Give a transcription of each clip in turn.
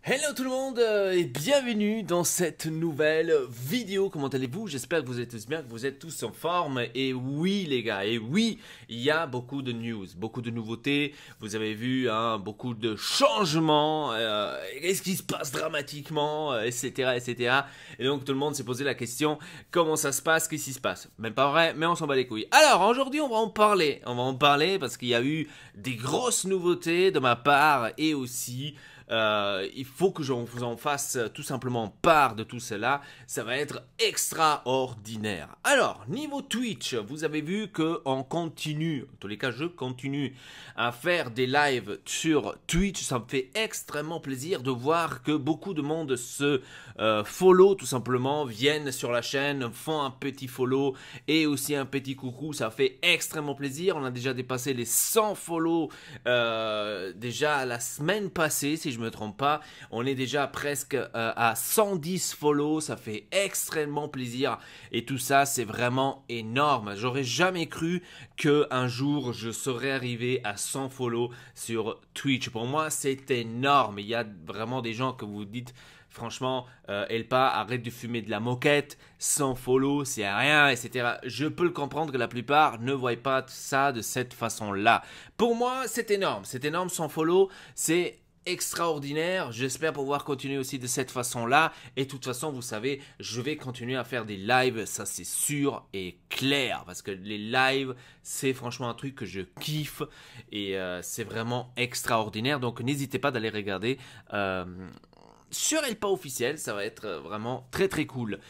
Hello tout le monde et bienvenue dans cette nouvelle vidéo. Comment allez-vous? J'espère que vous êtes tous bien, que vous êtes tous en forme. Et oui les gars, et oui, il y a beaucoup de news, beaucoup de nouveautés. Vous avez vu beaucoup de changements, qu'est-ce qui se passe dramatiquement, etc., etc. Et donc tout le monde s'est posé la question, comment ça se passe, qu'est-ce qui se passe? Même pas vrai, mais on s'en bat les couilles. Alors aujourd'hui on va en parler, parce qu'il y a eu des grosses nouveautés de ma part et aussi... il faut que je vous en fasse tout simplement part de tout cela. Ça va être extraordinaire. Alors, niveau Twitch, vous avez vu qu'on continue, en tous les cas je continue à faire des lives sur Twitch. Ça me fait extrêmement plaisir de voir que beaucoup de monde se follow tout simplement, viennent sur la chaîne, font un petit follow et aussi un petit coucou. Ça fait extrêmement plaisir. On a déjà dépassé les 100 follow déjà la semaine passée, si je me trompe pas. On est déjà presque à 110 follow, ça fait extrêmement plaisir et tout ça c'est vraiment énorme. J'aurais jamais cru que un jour je serais arrivé à 100 follow sur Twitch. Pour moi c'est énorme. Il y a vraiment des gens que vous dites franchement, Elpa, arrête de fumer de la moquette, 100 follow, c'est rien, etc. Je peux le comprendre que la plupart ne voient pas ça de cette façon-là. Pour moi, c'est énorme, 100 follow, c'est extraordinaire. J'espère pouvoir continuer aussi de cette façon-là. Et de toute façon, vous savez, je vais continuer à faire des lives, ça c'est sûr et clair. Parce que les lives, c'est franchement un truc que je kiffe et c'est vraiment extraordinaire. Donc n'hésitez pas d'aller regarder sur Elpa officiel, ça va être vraiment très très cool.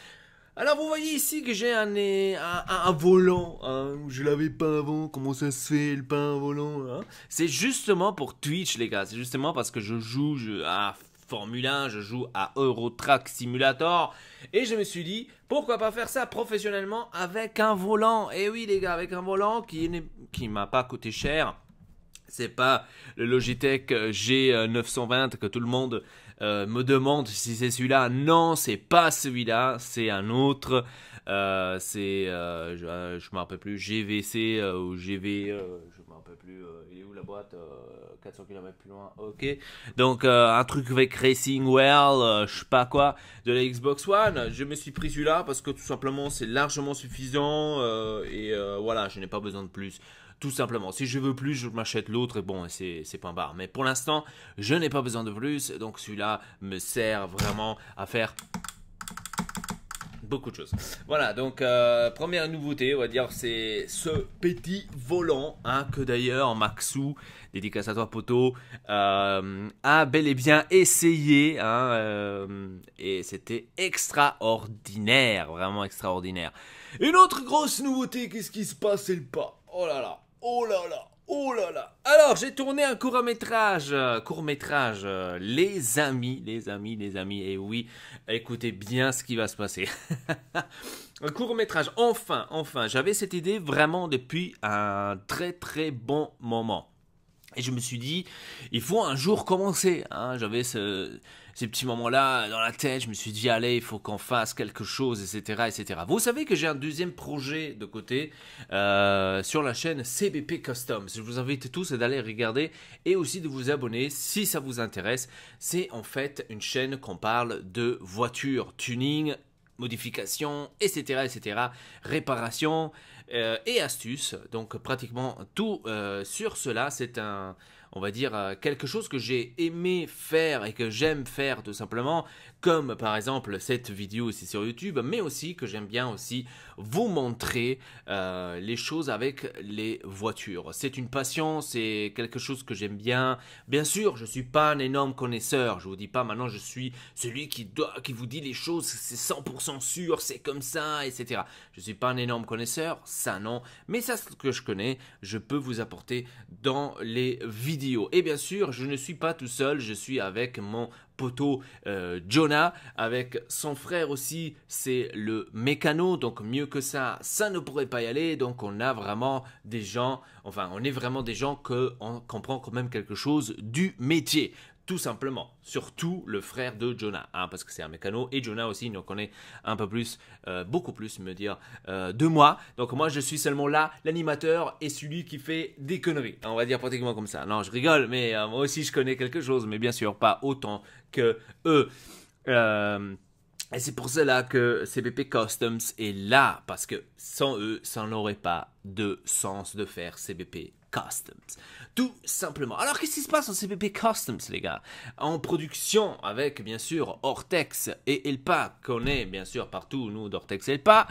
Alors vous voyez ici que j'ai un volant, hein, je l'avais pas avant, comment ça se fait, pas un volant, hein. C'est justement pour Twitch les gars, c'est justement parce que je joue à Formule 1, je joue à Euro Truck Simulator, et je me suis dit, pourquoi pas faire ça professionnellement avec un volant. Et oui les gars, avec un volant qui m'a pas coûté cher. C'est pas le Logitech G920 que tout le monde me demande si c'est celui-là. Non, c'est pas celui-là, c'est un autre. Je me rappelle plus, GVC ou GV, je me rappelle plus. Il est où la boîte 400 km plus loin. Ok. Donc un truc avec Racing World, je sais pas quoi, de la Xbox One. Je me suis pris celui-là parce que tout simplement c'est largement suffisant et voilà, je n'ai pas besoin de plus. Tout simplement, si je veux plus, je m'achète l'autre et bon, c'est point barre. Mais pour l'instant, je n'ai pas besoin de plus, donc celui-là me sert vraiment à faire beaucoup de choses. Voilà, donc première nouveauté, on va dire, c'est ce petit volant, hein, que d'ailleurs Maxou, dédicace à toi poto, a bel et bien essayé, hein, et c'était extraordinaire, vraiment extraordinaire. Une autre grosse nouveauté, qu'est-ce qui se passe, c'est le pas. Oh là là. Oh là là, oh là là. Alors, j'ai tourné un court-métrage, les amis, et oui, écoutez bien ce qui va se passer. Un court-métrage, enfin, j'avais cette idée vraiment depuis un très très bon moment. Et je me suis dit, il faut un jour commencer, hein. J'avais ces petits moments-là dans la tête, je me suis dit, allez, il faut qu'on fasse quelque chose, etc., etc. Vous savez que j'ai un deuxième projet de côté sur la chaîne CBP Customs. Je vous invite tous d'aller regarder et aussi de vous abonner si ça vous intéresse. C'est en fait une chaîne qu'on parle de voitures, tuning, modification, etc., etc., réparation et astuces. Donc pratiquement tout sur cela. C'est on va dire, quelque chose que j'ai aimé faire et que j'aime faire tout simplement, comme par exemple cette vidéo ici sur YouTube, mais aussi que j'aime bien aussi vous montrer les choses avec les voitures. C'est une passion, c'est quelque chose que j'aime bien. Bien sûr, je ne suis pas un énorme connaisseur, je ne vous dis pas maintenant je suis celui qui vous dit les choses, c'est 100% sûr, c'est comme ça, etc. Je ne suis pas un énorme connaisseur, ça non, mais ça ce que je connais, je peux vous apporter dans les vidéos. Et bien sûr, je ne suis pas tout seul, je suis avec mon poteau Jonah, avec son frère aussi, c'est le mécano, donc mieux que ça ne pourrait pas y aller. Donc on a vraiment des gens, enfin on est vraiment des gens qu'on comprend quand même quelque chose du métier. tout simplement. Surtout le frère de Jonah, hein, parce que c'est un mécano, et Jonah aussi, il nous connaît un peu plus, beaucoup plus, me dire, de moi. Donc moi, je suis seulement là, l'animateur, et celui qui fait des conneries. On va dire pratiquement comme ça. Non, je rigole, mais moi aussi, je connais quelque chose, mais bien sûr, pas autant que eux. Et c'est pour cela que CBP Customs est là, parce que sans eux, ça n'aurait pas de sens de faire CBP Customs. Tout simplement. Alors, qu'est-ce qui se passe en CBP Customs, les gars? En production, avec, bien sûr, Ortex et Elpa, qu'on est, bien sûr, partout, nous, d'Ortex et Elpa,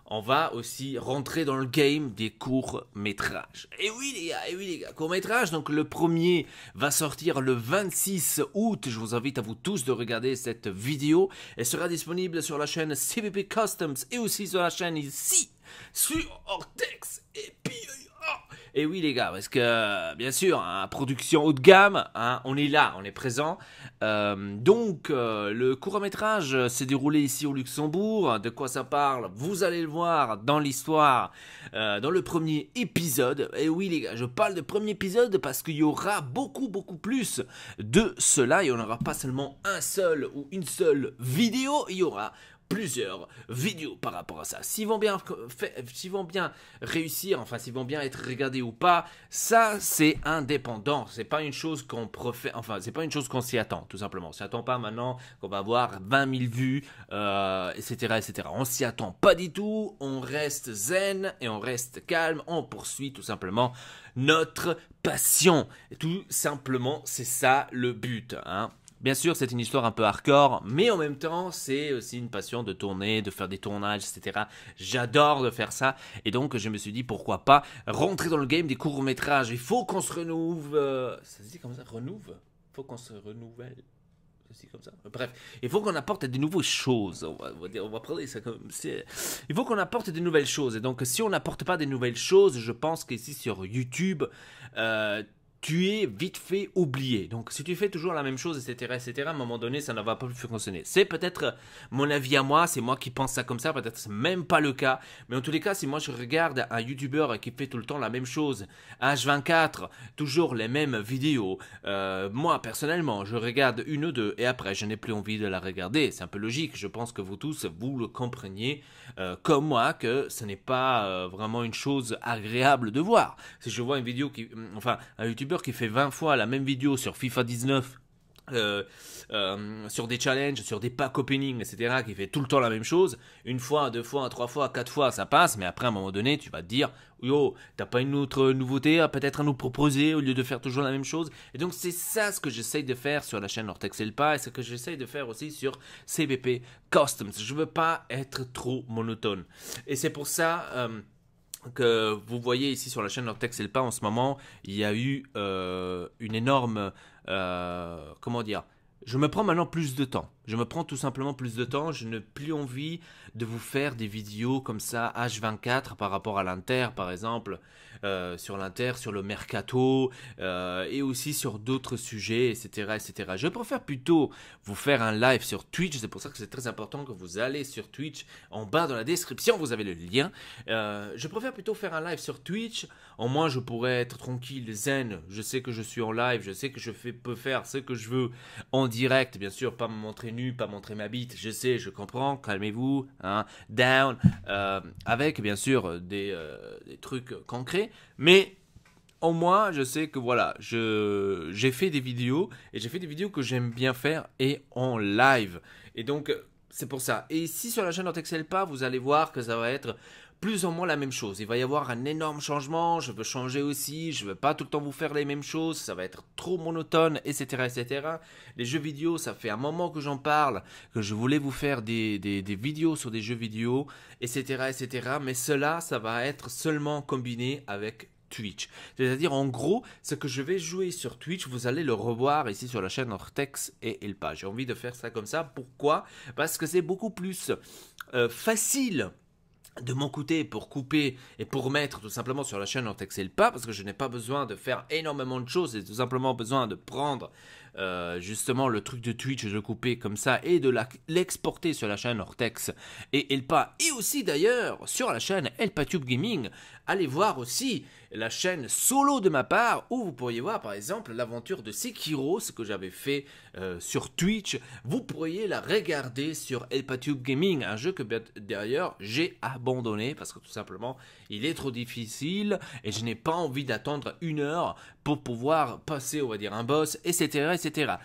on va aussi rentrer dans le game des courts-métrages. Et oui les gars, courts-métrages, donc le premier va sortir le 26 août. Je vous invite à vous tous de regarder cette vidéo. Elle sera disponible sur la chaîne CBP Customs et aussi sur la chaîne ici, sur Ortex. Et puis... Et oui les gars, parce que bien sûr, hein, production haut de gamme, hein, on est là, on est présent. Donc le court-métrage s'est déroulé ici au Luxembourg. De quoi ça parle? Vous allez le voir dans l'histoire, dans le premier épisode. Et oui les gars, je parle de premier épisode parce qu'il y aura beaucoup plus de cela. Il n'y en aura pas seulement un seul ou une seule vidéo, il y aura plusieurs vidéos par rapport à ça. S'ils vont bien réussir, enfin s'ils vont bien être regardés ou pas, ça c'est indépendant. C'est pas une chose qu'on préfère, enfin c'est pas une chose qu'on s'y attend, tout simplement. On s'y attend pas maintenant qu'on va avoir 20 000 vues, etc. On s'y attend pas du tout. On reste zen et on reste calme. On poursuit tout simplement notre passion. Et tout simplement, c'est ça le but, hein. Bien sûr, c'est une histoire un peu hardcore, mais en même temps, c'est aussi une passion de tourner, de faire des tournages, etc. J'adore de faire ça, et donc je me suis dit, pourquoi pas rentrer dans le game des courts-métrages. Il faut qu'on se renouvelle, ça se dit comme ça, renouve. Il faut qu'on se renouvelle. Comme ça. Bref, il faut qu'on apporte des nouvelles choses. On va parler ça comme c'est. Il faut qu'on apporte des nouvelles choses. Et donc, si on n'apporte pas des nouvelles choses, je pense qu'ici sur YouTube, tu es vite fait oublié. Donc, si tu fais toujours la même chose, etc., à un moment donné, ça ne va pas plus fonctionner. C'est peut-être mon avis à moi, c'est moi qui pense ça comme ça, peut-être c'est même pas le cas. Mais en tous les cas, si moi je regarde un YouTuber qui fait tout le temps la même chose, H24, toujours les mêmes vidéos, moi personnellement, je regarde une ou deux et après, je n'ai plus envie de la regarder. C'est un peu logique. Je pense que vous tous, vous le compreniez comme moi, que ce n'est pas vraiment une chose agréable de voir. Si je vois une vidéo un YouTuber qui fait 20 fois la même vidéo sur FIFA 19, sur des challenges, sur des pack opening, etc., qui fait tout le temps la même chose, une fois, deux fois, trois fois, quatre fois, ça passe, mais après, à un moment donné, tu vas te dire, yo, t'as pas une autre nouveauté peut-être à nous proposer au lieu de faire toujours la même chose? Et donc, c'est ça ce que j'essaye de faire sur la chaîne Ortex Elpa et ce que j'essaye de faire aussi sur CBP Customs. Je veux pas être trop monotone. Et c'est pour ça... que vous voyez ici sur la chaîne Ortex Elpa en ce moment, il y a eu une énorme... comment dire? Je me prends maintenant plus de temps. Je me prends tout simplement plus de temps. Je n'ai plus envie de vous faire des vidéos comme ça H24 par rapport à l'Inter, par exemple, sur l'Inter, sur le Mercato, et aussi sur d'autres sujets, etc. Je préfère plutôt vous faire un live sur Twitch. C'est pour ça que c'est très important que vous allez sur Twitch. En bas dans la description, vous avez le lien. Je préfère plutôt faire un live sur Twitch. Au moins, je pourrais être tranquille, zen. Je sais que je suis en live. Je sais que je peux faire ce que je veux en direct. Bien sûr, pas me montrer nu, pas montrer ma bite. Je sais, je comprends. Calmez-vous. Hein, down. Avec, bien sûr, des trucs concrets. Mais au moins, je sais que voilà, j'ai fait des vidéos. Et j'ai fait des vidéos que j'aime bien faire et en live. Et donc, c'est pour ça. Et ici, sur la chaîne Ortex Elpa, vous allez voir que ça va être plus ou moins la même chose. Il va y avoir un énorme changement. Je veux changer aussi. Je ne veux pas tout le temps vous faire les mêmes choses. Ça va être trop monotone, etc. Les jeux vidéo, ça fait un moment que j'en parle, que je voulais vous faire des vidéos sur des jeux vidéo, etc. Mais cela, ça va être seulement combiné avec Twitch. C'est-à-dire, en gros, ce que je vais jouer sur Twitch, vous allez le revoir ici sur la chaîne Ortex et Elpa. J'ai envie de faire ça comme ça. Pourquoi? Parce que c'est beaucoup plus facile de mon côté pour couper et pour mettre tout simplement sur la chaîne Ortex Elpa, parce que je n'ai pas besoin de faire énormément de choses, j'ai tout simplement besoin de prendre justement le truc de Twitch, de le couper comme ça et de l'exporter sur la chaîne Ortex et Elpa, et aussi d'ailleurs sur la chaîne ElpaTube Gaming allez voir aussi la chaîne solo de ma part, où vous pourriez voir par exemple l'aventure de Sekiro, ce que j'avais fait sur Twitch. Vous pourriez la regarder sur Elpatube Gaming, un jeu que d'ailleurs j'ai abandonné parce que tout simplement il est trop difficile et je n'ai pas envie d'attendre 1 heure pour pouvoir passer, on va dire, un boss, etc. etc.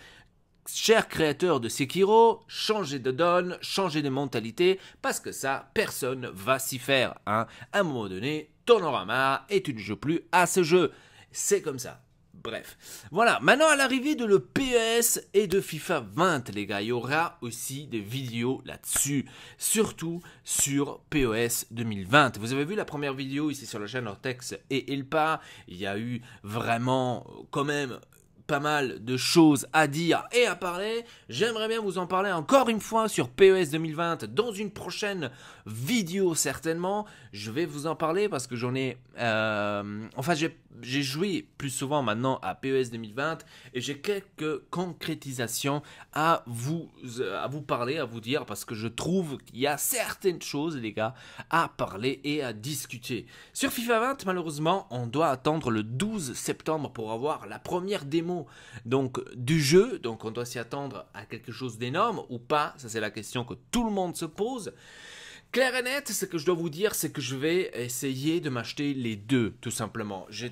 Chers créateurs de Sekiro, changez de donne, changez de mentalité, parce que ça, personne va s'y faire. Hein. À un moment donné, t'en auras marre et tu ne joues plus à ce jeu. C'est comme ça. Bref. Voilà, maintenant à l'arrivée de le PES et de FIFA 20, les gars, il y aura aussi des vidéos là-dessus. Surtout sur PES 2020. Vous avez vu la première vidéo ici sur la chaîne Ortex et Elpa. Il y a eu vraiment, quand même, pas mal de choses à dire et à parler. J'aimerais bien vous en parler encore une fois sur PES 2020 dans une prochaine vidéo certainement. Je vais vous en parler parce que j'en ai... enfin, j'ai joué plus souvent maintenant à PES 2020 et j'ai quelques concrétisations à vous parler, à vous dire, parce que je trouve qu'il y a certaines choses, les gars, à parler et à discuter. Sur FIFA 20, malheureusement, on doit attendre le 12 septembre pour avoir la première démo donc du jeu, donc on doit s'y attendre à quelque chose d'énorme ou pas, ça c'est la question que tout le monde se pose. Clair et net, ce que je dois vous dire, c'est que je vais essayer de m'acheter les deux, tout simplement. Je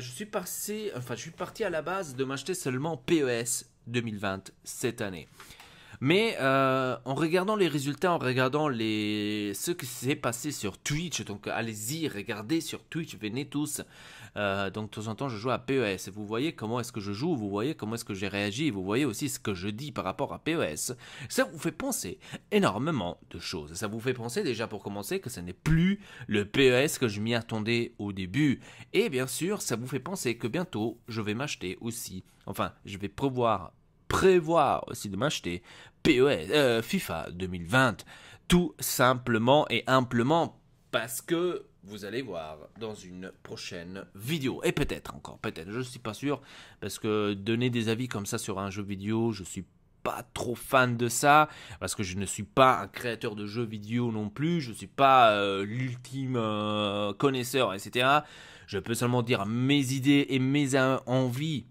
suis parti à la base de m'acheter seulement PES 2020 cette année. Mais en regardant les résultats, en regardant ce qui s'est passé sur Twitch, donc allez-y, regardez sur Twitch, venez tous. Donc de temps en temps, je joue à PES. Et vous voyez comment est-ce que je joue, vous voyez comment est-ce que j'ai réagi, vous voyez aussi ce que je dis par rapport à PES. Ça vous fait penser énormément de choses. Ça vous fait penser déjà pour commencer que ce n'est plus le PES que je m'y attendais au début. Et bien sûr, ça vous fait penser que bientôt, je vais m'acheter aussi, enfin, je vais prévoir aussi de m'acheter FIFA 2020, tout simplement et amplement parce que vous allez voir dans une prochaine vidéo, et peut-être, je ne suis pas sûr, parce que donner des avis comme ça sur un jeu vidéo, je suis pas trop fan de ça, parce que je ne suis pas un créateur de jeux vidéo non plus, je ne suis pas l'ultime connaisseur, etc. Je peux seulement dire mes idées et mes envies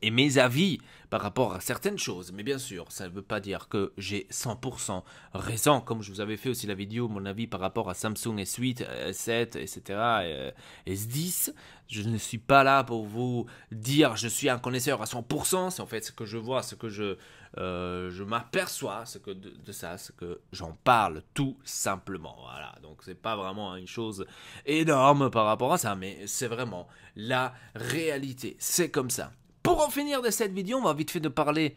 et mes avis par rapport à certaines choses. Mais bien sûr, ça ne veut pas dire que j'ai 100% raison, comme je vous avais fait aussi la vidéo, mon avis par rapport à Samsung S8, S7, etc., S10. Je ne suis pas là pour vous dire je suis un connaisseur à 100%, c'est en fait ce que je vois, ce que je m'aperçois, ce que j'en parle tout simplement. Voilà, donc c'est pas vraiment une chose énorme par rapport à ça, mais c'est vraiment la réalité, c'est comme ça. Pour en finir de cette vidéo, on va vite fait de parler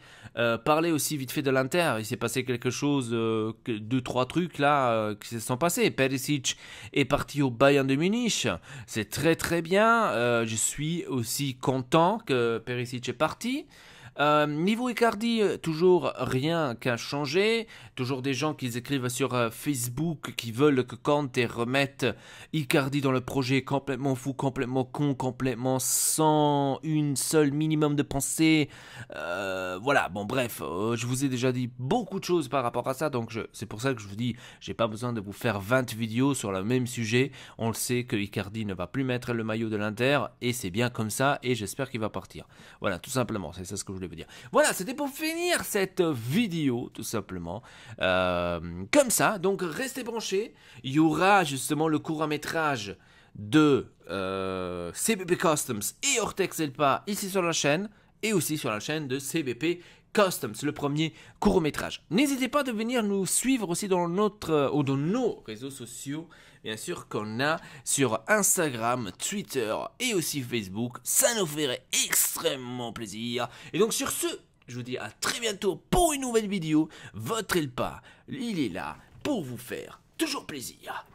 aussi vite fait de l'Inter. Il s'est passé quelque chose, 2-3 trucs là qui se sont passés. Perisic est parti au Bayern de Munich, c'est très très bien. Je suis aussi content que Perisic est parti. Niveau Icardi, toujours rien qu'à changer. Toujours des gens qui écrivent sur Facebook qui veulent que Conte remette Icardi dans le projet, complètement fou, complètement con, complètement sans une seule minimum de pensée. Voilà, bon bref, je vous ai déjà dit beaucoup de choses par rapport à ça, donc c'est pour ça que je vous dis, j'ai pas besoin de vous faire 20 vidéos sur le même sujet. On le sait que Icardi ne va plus mettre le maillot de l'Inter et c'est bien comme ça et j'espère qu'il va partir. Voilà, tout simplement, c'est ça ce que je voulais vous dire. Voilà, c'était pour finir cette vidéo, tout simplement. Comme ça, donc restez branchés. Il y aura justement le court-métrage de CBP Customs et Ortex Elpa ici sur la chaîne et aussi sur la chaîne de CBP Customs, le premier court-métrage. N'hésitez pas de venir nous suivre aussi dans dans nos réseaux sociaux, bien sûr qu'on a sur Instagram, Twitter et aussi Facebook. Ça nous ferait extrêmement plaisir. Et donc sur ce, je vous dis à très bientôt pour une nouvelle vidéo. Votre Elpa, il est là pour vous faire toujours plaisir.